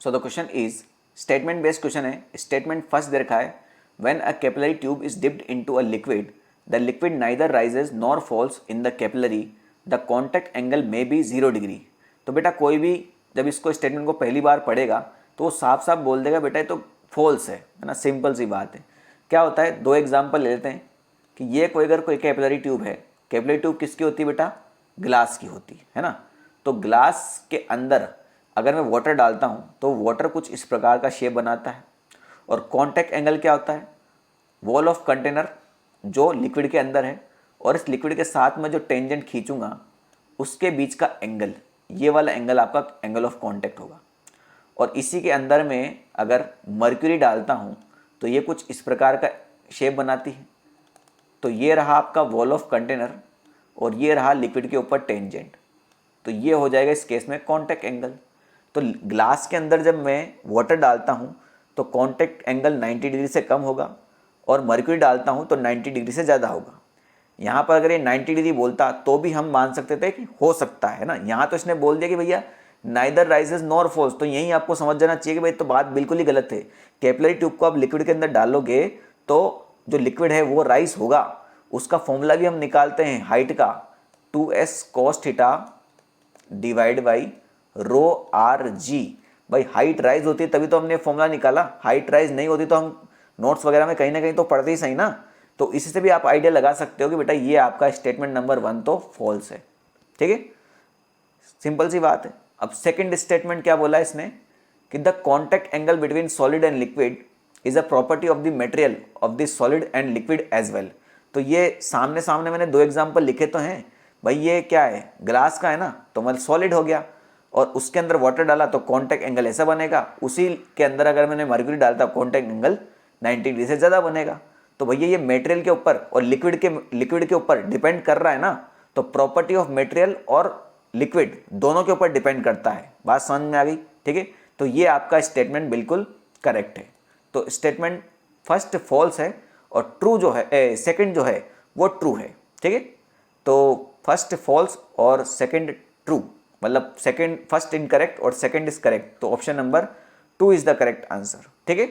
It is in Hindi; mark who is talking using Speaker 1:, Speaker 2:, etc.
Speaker 1: So the question is statement based question है। स्टेटमेंट फर्स्ट दे रखा है when a capillary tube is dipped into a liquid the liquid neither rises nor falls in the capillary the contact angle may be 0 degree. तो बेटा कोई भी जब इसको स्टेटमेंट को पहली बार पढ़ेगा तो वो साफ साफ बोल देगा बेटा ये तो फॉल्स है ना, सिंपल सी बात है। क्या होता है, दो एग्जाम्पल ले लेते हैं कि ये कोई अगर कोई कैपिलरी ट्यूब है, कैपिलरी ट्यूब किसकी होती है बेटा, ग्लास की होती है ना। तो ग्लास के अंदर अगर मैं वाटर डालता हूँ तो वाटर कुछ इस प्रकार का शेप बनाता है और कॉन्टैक्ट एंगल क्या होता है, वॉल ऑफ कंटेनर जो लिक्विड के अंदर है और इस लिक्विड के साथ में जो टेंजेंट खींचूंगा उसके बीच का एंगल, ये वाला एंगल आपका एंगल ऑफ कॉन्टैक्ट होगा। और इसी के अंदर में अगर मर्क्यूरी डालता हूँ तो ये कुछ इस प्रकार का शेप बनाती है। तो ये रहा आपका वॉल ऑफ कंटेनर और ये रहा लिक्विड के ऊपर टेंजेंट, तो ये हो जाएगा इस केस में कॉन्टैक्ट एंगल। तो ग्लास के अंदर जब मैं वाटर डालता हूँ तो कॉन्टैक्ट एंगल 90 डिग्री से कम होगा और मर्क्यूरी डालता हूँ तो 90 डिग्री से ज़्यादा होगा। यहाँ पर अगर ये 90 डिग्री बोलता तो भी हम मान सकते थे कि हो सकता है ना। यहाँ तो इसने बोल दिया कि भैया नाइदर राइजेज नॉर फॉल्स, तो यहीं आपको समझ जाना चाहिए कि भाई तो बात बिल्कुल ही गलत है। कैपिलरी ट्यूब को आप लिक्विड के अंदर डालोगे तो जो लिक्विड है वो राइज होगा। उसका फॉर्मूला भी हम निकालते हैं हाइट का, 2s cos theta divide by rho R G. भाई हाइट राइज होती है तभी तो हमने फॉर्मूला निकाला, हाइट राइज नहीं होती तो हम नोट्स वगैरह में कहीं ना कहीं तो पढ़ते ही सही ना। तो इसी से भी आप आइडिया लगा सकते हो कि बेटा ये आपका स्टेटमेंट नंबर 1 तो फॉल्स है। ठीक है, सिंपल सी बात है। अब सेकंड स्टेटमेंट क्या बोला इसने कि the contact angle between solid and liquid is a property of the material of the solid and liquid as well. तो ये सामने सामने मैंने दो एग्जांपल लिखे तो हैं भाई, ये क्या है, ग्लास का है ना, तो मतलब सॉलिड हो गया और उसके अंदर वाटर डाला तो कॉन्टैक्ट एंगल ऐसा बनेगा। उसी के अंदर अगर मैंने मर्क्यूरी डालता कॉन्टैक्ट एंगल 90 डिग्री से ज़्यादा बनेगा। तो भैया ये मटेरियल के ऊपर और लिक्विड के ऊपर डिपेंड कर रहा है ना। तो प्रॉपर्टी ऑफ मटेरियल और लिक्विड दोनों के ऊपर डिपेंड करता है। बात समझ में आ गई? ठीक है, तो ये आपका स्टेटमेंट बिल्कुल करेक्ट है। तो स्टेटमेंट फर्स्ट फॉल्स है और ट्रू जो है सेकंड जो है वो ट्रू है। ठीक है, तो फर्स्ट फॉल्स और सेकंड ट्रू, मतलब सेकंड फर्स्ट इनकरेक्ट और सेकंड इज करेक्ट। तो option number 2 is the correct answer. ठीक है।